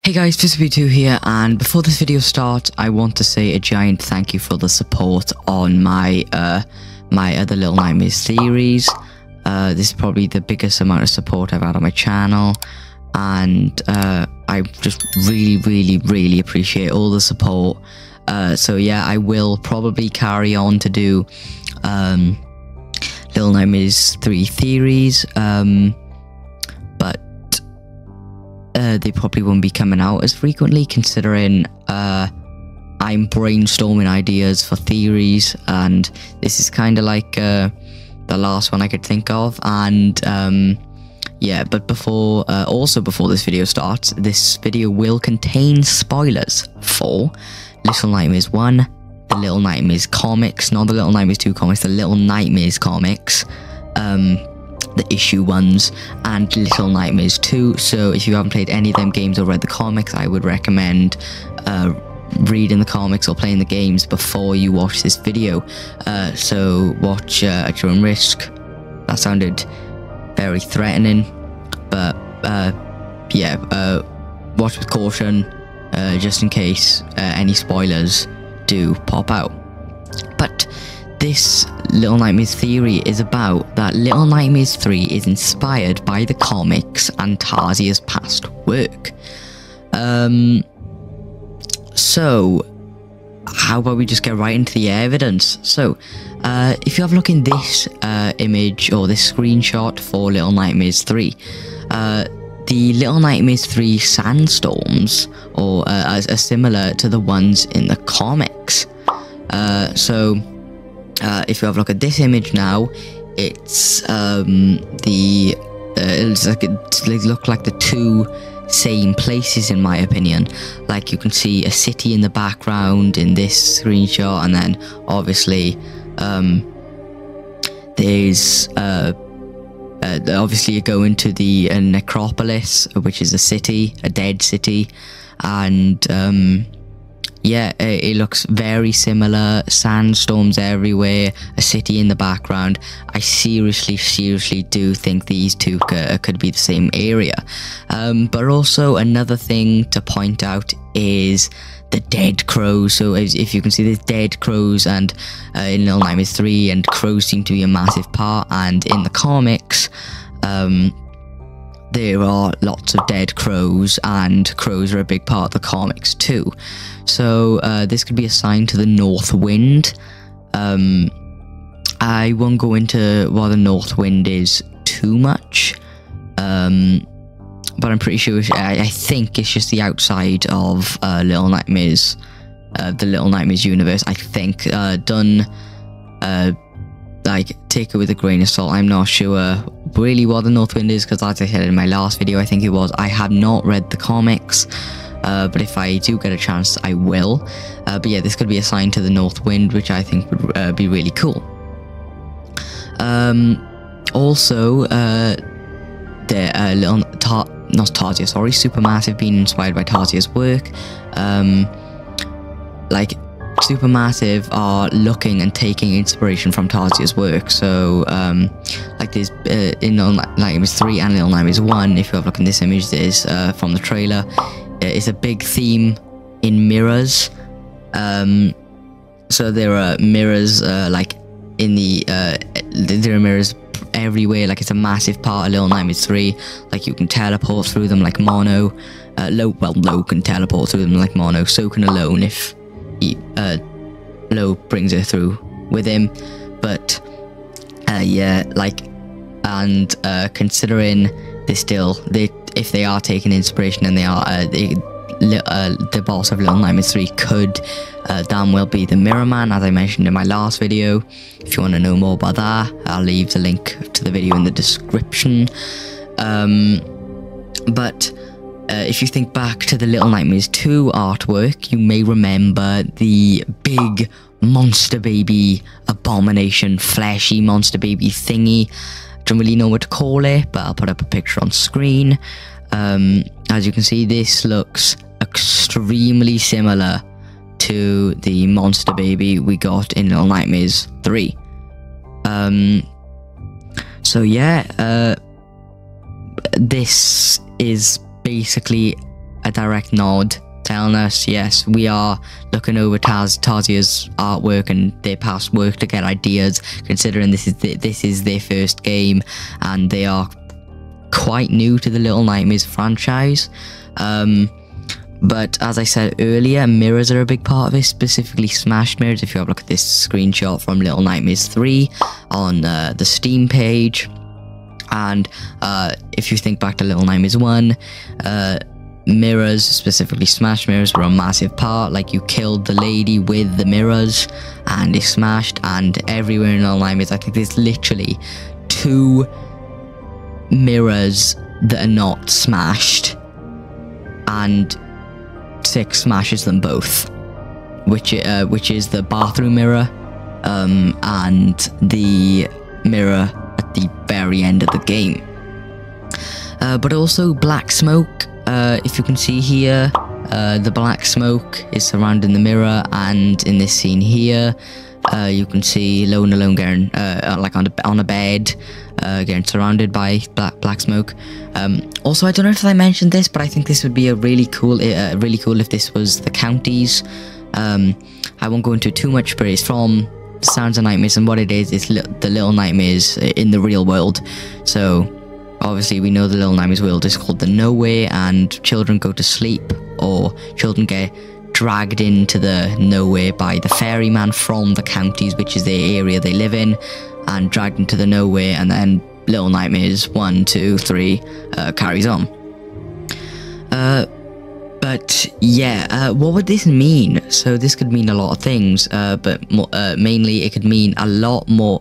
Hey guys, Supermassive here, and before this video starts, I want to say a giant thank you for the support on my my other Little Nightmares series. This is probably the biggest amount of support I've had on my channel, and I just really appreciate all the support. So yeah, I will probably carry on to do Little Nightmares 3 theories, but they probably won't be coming out as frequently, considering I'm brainstorming ideas for theories, and this is kind of like the last one I could think of. And yeah, but before this video starts, this video will contain spoilers for Little Nightmares 1, the Little Nightmares comics, not the Little Nightmares 2 comics, the Little Nightmares comics, the issue ones, and Little Nightmares 2. So if you haven't played any of them games or read the comics, I would recommend reading the comics or playing the games before you watch this video. So watch at your own risk. That sounded very threatening, but yeah, watch with caution, just in case any spoilers do pop out. But this Little Nightmares theory is about that Little Nightmares 3 is inspired by the comics and Tarsia's past work. So how about we just get right into the evidence? So if you have a look in this image or this screenshot for Little Nightmares 3, the Little Nightmares 3 sandstorms are similar to the ones in the comics. So if you have a look at this image now, it's it look like the two same places, in my opinion. Like, you can see a city in the background in this screenshot, and then obviously there's obviously you go into the necropolis, which is a city, a dead city, and yeah, it looks very similar. Sandstorms everywhere, a city in the background. I seriously do think these two could be the same area. But also another thing to point out is the dead crows. So if you can see, there's dead crows, and in Little Nightmares 3, and crows seem to be a massive part, and in the comics there are lots of dead crows, and crows are a big part of the comics too. So this could be a sign to the North Wind. I won't go into what the North Wind is too much, but I'm pretty sure I think it's just the outside of Little Nightmares, the Little Nightmares universe. I think done. Like, take it with a grain of salt. I'm not sure really what the North Wind is, because as I said in my last video, I think it was, I have not read the comics, but if I do get a chance, I will. But yeah, this could be a sign to the North Wind, which I think would be really cool. Also, the not Tarsia, sorry, Supermassive being inspired by Tarsia's work. Like, Supermassive are looking and taking inspiration from Tarsia's work. So like, there's in Little Nightmares 3 and Little Nightmares 1, if you have a look in this image, there's from the trailer, it's a big theme in mirrors. So there are mirrors like in the there are mirrors everywhere. Like, it's a massive part of Little Nightmares 3. Like, you can teleport through them like Mono. Lo can teleport through them like Mono, so can Alone if Lo brings her through with him. But yeah, like, and considering if they are taking inspiration, and they are the boss of Little Nightmares 3 could damn well be the Mirror Man, as I mentioned in my last video. If you want to know more about that, I'll leave the link to the video in the description. But if you think back to the Little Nightmares 2 artwork, you may remember the big monster baby abomination, fleshy monster baby thingy. Don't really know what to call it, but I'll put up a picture on screen. As you can see, this looks extremely similar to the monster baby we got in Little Nightmares 3. So yeah, this is basically a direct nod telling us, yes, we are looking over Tarsia's artwork and their past work to get ideas, considering this is their first game and they are quite new to the Little Nightmares franchise. But as I said earlier, mirrors are a big part of it, specifically smashed mirrors. If you have a look at this screenshot from Little Nightmares 3 on the Steam page, and if you think back to Little Nightmares 1, mirrors, specifically smashed mirrors, were a massive part. Like, you killed the lady with the mirrors and they smashed, and everywhere in Little Nightmares, I think there's literally 2 mirrors that are not smashed, and 6 smashes them both, which is the bathroom mirror and the mirror at the very end of the game. But also black smoke. If you can see here, the black smoke is surrounding the mirror, and in this scene here, you can see Lone Alone getting like on a bed, getting surrounded by black smoke. Also, I don't know if I mentioned this, but I think this would be a really cool if this was the counties. I won't go into too much, but it's from Sounds of Nightmares, and what it is the Little Nightmares in the real world. So obviously we know the Little Nightmares world is called the Nowhere, and children go to sleep, or children get dragged into the Nowhere by the ferryman from the counties, which is the area they live in, and dragged into the Nowhere, and then Little Nightmares 1, 2, 3 carries on. But yeah, what would this mean? So this could mean a lot of things, but mainly it could mean a lot more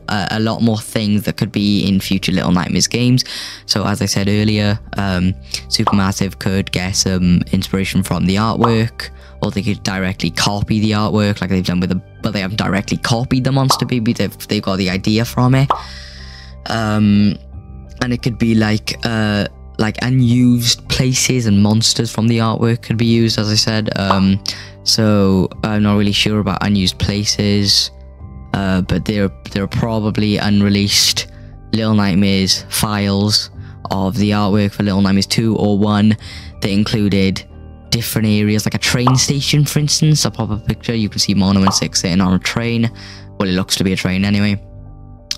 things that could be in future Little Nightmares games. So as I said earlier, Supermassive could get some inspiration from the artwork, or they could directly copy the artwork like they've done with but they haven't directly copied the Monster Baby. They've got the idea from it, and it could be like unused places and monsters from the artwork could be used, as I said. So I'm not really sure about unused places, but there are probably unreleased Little Nightmares files of the artwork for Little Nightmares 2 or 1 that included different areas, like a train station, for instance. I'll pop up a picture. You can see Monument 6 sitting on a train. Well, it looks to be a train anyway.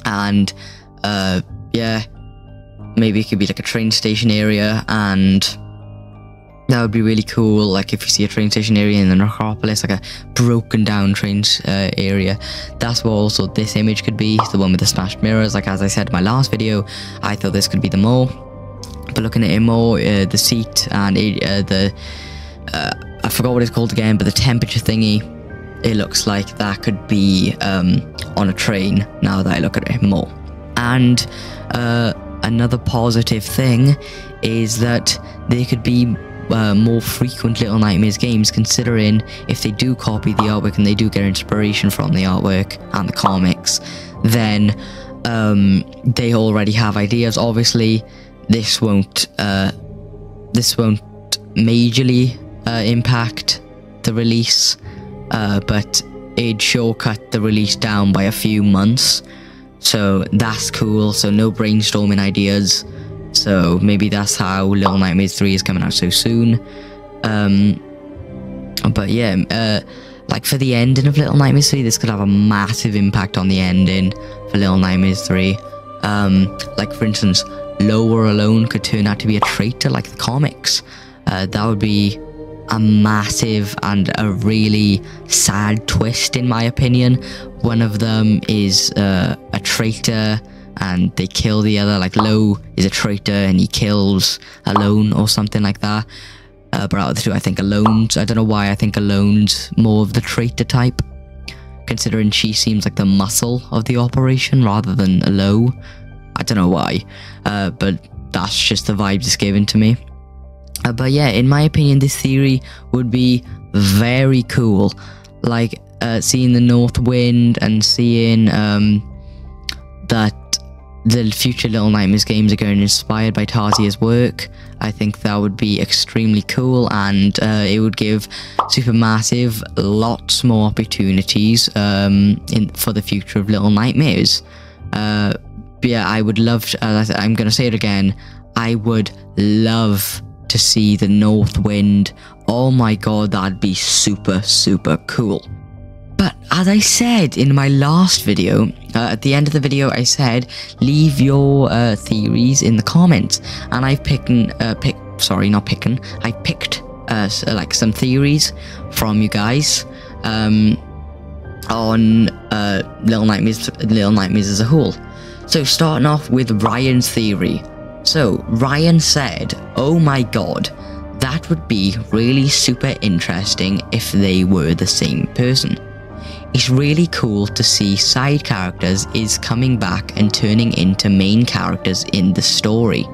And yeah, maybe it could be like a train station area, and that would be really cool. Like if you see a train station area in the necropolis, like a broken down train area, that's what also this image could be, the one with the smashed mirrors. Like as I said in my last video, I thought this could be the mole, but looking at it more, the seat and I forgot what it's called again, but the temperature thingy, it looks like that could be on a train now that I look at it more. And another positive thing is that there could be more frequent Little Nightmares games, considering if they do copy the artwork and they do get inspiration from the artwork and the comics, then they already have ideas. Obviously this won't majorly impact the release, but it'd sure cut the release down by a few months. So that's cool. So no brainstorming ideas. So maybe that's how Little Nightmares 3 is coming out so soon. But yeah, like for the ending of Little Nightmares 3, this could have a massive impact on the ending for Little Nightmares 3. Like for instance, Lower Alone could turn out to be a traitor like the comics. That would be a massive and a really sad twist, in my opinion. One of them is a traitor and they kill the other, like Low is a traitor and he kills Alone or something like that. But out of the two, I think Alone's, I don't know why I think Alone's more of the traitor type, considering she seems like the muscle of the operation rather than Low. I don't know why, but that's just the vibes it's given to me. But yeah, in my opinion, this theory would be very cool. Like seeing the North Wind and seeing that the future Little Nightmares games are getting inspired by Tarsia's work. I think that would be extremely cool, and it would give Supermassive lots more opportunities for the future of Little Nightmares. But yeah, I would love to, I'm going to say it again, I would love to see the North Wind. Oh my god, that'd be super, super cool. But as I said in my last video, at the end of the video I said, leave your theories in the comments. And I've picked like some theories from you guys on Little Nightmares as a whole. So starting off with Ryan's theory. So Ryan said, oh my god, that would be really super interesting if they were the same person. It's really cool to see side characters is coming back and turning into main characters in the story.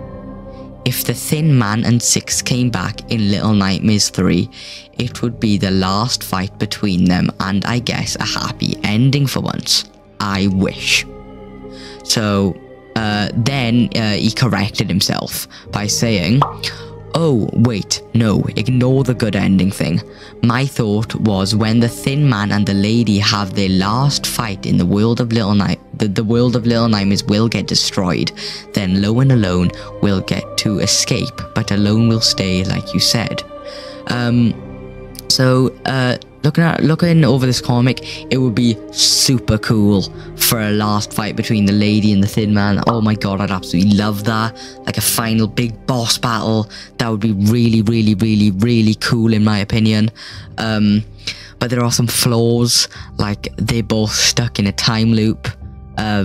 If the Thin Man and Six came back in Little Nightmares 3, it would be the last fight between them and I guess a happy ending for once. I wish. So then he corrected himself by saying, oh wait, no, ignore the good ending thing. My thought was when the Thin Man and the lady have their last fight in the world of Little Nightmares will get destroyed. Then Lo and Alone will get to escape, but Alone will stay, like you said. Looking over this comic, it would be super cool for a last fight between the lady and the Thin Man. Oh my god, I'd absolutely love that. Like a final big boss battle. That would be really, really, really, really cool in my opinion. But there are some flaws, like they're both stuck in a time loop. Yeah,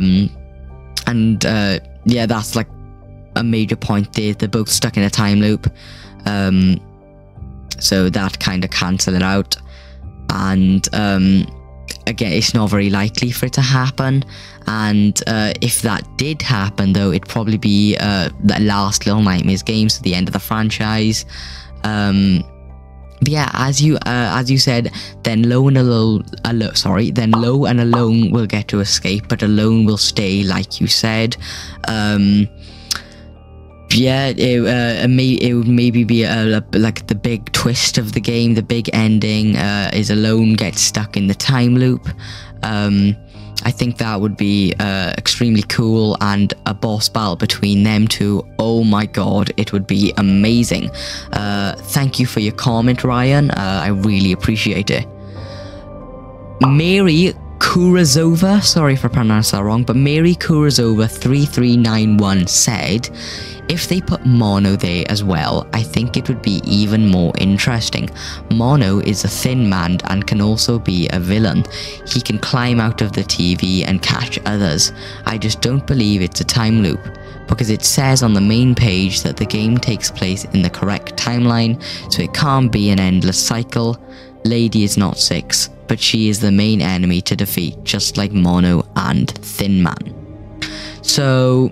that's like a major point there. They're both stuck in a time loop. So that kind of cancels it out. And again, it's not very likely for it to happen. And if that did happen, though, it'd probably be the last Little Nightmares game, so the end of the franchise. But yeah, as you said, then Lo and Alone will get to escape, but Alone will stay, like you said. Yeah, it would maybe be like the big twist of the game. The big ending is Alone gets stuck in the time loop. I think that would be extremely cool, and a boss battle between them two. Oh my god, it would be amazing. Thank you for your comment, Ryan. I really appreciate it. Mary Kurazova, sorry if I pronounced that wrong, but Mary Kurazova 3391 said, if they put Mono there as well, I think it would be even more interesting. Mono is a Thin Man and can also be a villain. He can climb out of the TV and catch others. I just don't believe it's a time loop, because it says on the main page that the game takes place in the correct timeline, so it can't be an endless cycle. Lady is not Six, but she is the main enemy to defeat, just like Mono and Thin Man. So,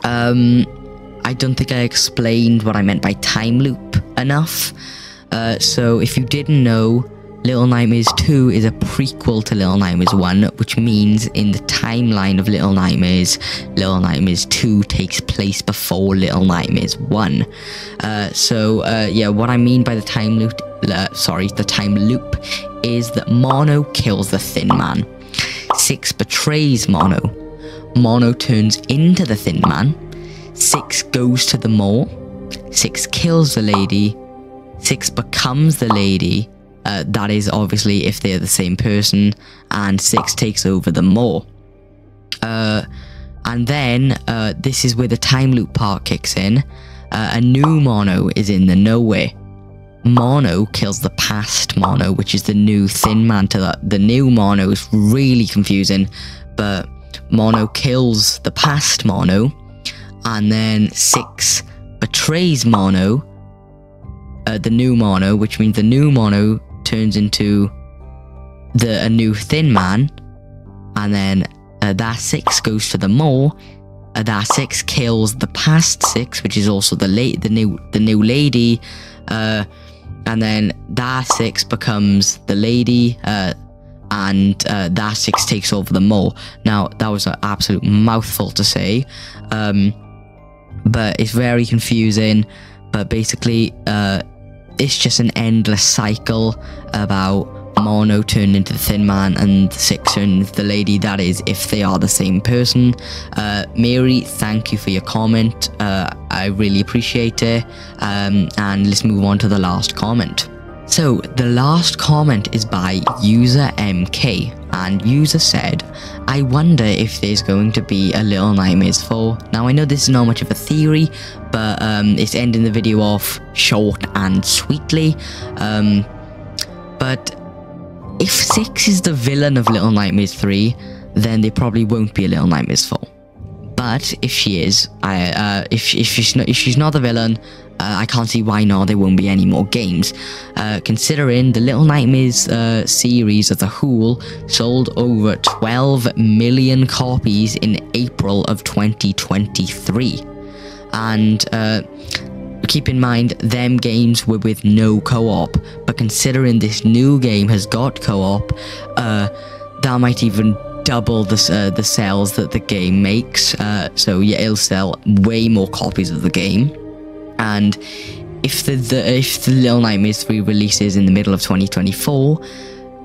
I don't think I explained what I meant by time loop enough. So if you didn't know, Little Nightmares 2 is a prequel to Little Nightmares 1, which means in the timeline of Little Nightmares 2 takes place before Little Nightmares 1. Yeah, what I mean by the time loop, is that Mono kills the Thin Man. Six betrays Mono. Mono turns into the Thin Man. Six goes to the mall. Six kills the lady. Six becomes the lady. That is obviously if they're the same person. And Six takes over the mall. And then this is where the time loop part kicks in. A new Mono is in the nowhere. Mono kills the past Mono, which is the new Thin Man to that. The new Mono is really confusing, but Mono kills the past Mono. And then Six betrays Mono, the new Mono, which means the new Mono turns into a new Thin Man, and then that Six goes to the mall. That Six kills the past Six, which is also the new lady, and then that Six becomes the lady, and that Six takes over the mall. Now that was an absolute mouthful to say. But it's very confusing. But basically, it's just an endless cycle about Mono turned into the Thin Man and Six turned into the lady, that is if they are the same person. Mary, thank you for your comment. I really appreciate it. And let's move on to the last comment. So the last comment is by user MK, and user said, I wonder if there's going to be a Little Nightmares 4. Now I know this is not much of a theory, but it's ending the video off short and sweetly. But if 6 is the villain of Little Nightmares 3, then there probably won't be a Little Nightmares 4. But if she is, if she's not the villain, I can't see why not there won't be any more games. Considering the Little Nightmares series as a whole sold over 12 million copies in April of 2023. And keep in mind, them games were with no co-op, but considering this new game has got co-op, that might even double the sales that the game makes. So yeah, it'll sell way more copies of the game. And if the Little Nightmares 3 releases in the middle of 2024,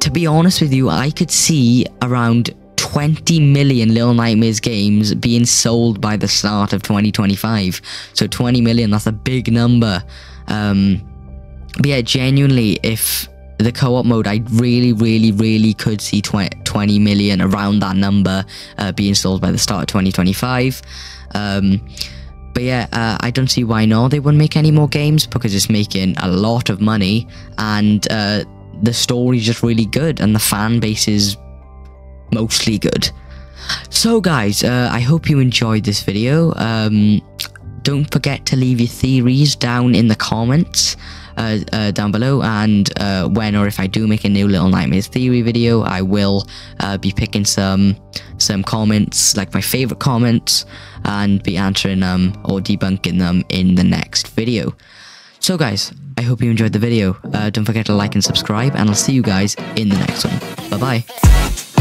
to be honest with you, I could see around 20 million Little Nightmares games being sold by the start of 2025. So 20 million, that's a big number. But yeah, genuinely, if the co-op mode, I really could see 20 million, around that number, being sold by the start of 2025. But yeah, I don't see why not they wouldn't make any more games, because it's making a lot of money, and the story's just really good, and the fan base is mostly good. So guys, I hope you enjoyed this video. Don't forget to leave your theories down in the comments down below, and when or if I do make a new Little Nightmares theory video, I will be picking some comments, like my favorite comments, and be answering them or debunking them in the next video. So guys, I hope you enjoyed the video. Don't forget to like and subscribe, and I'll see you guys in the next one. Bye bye.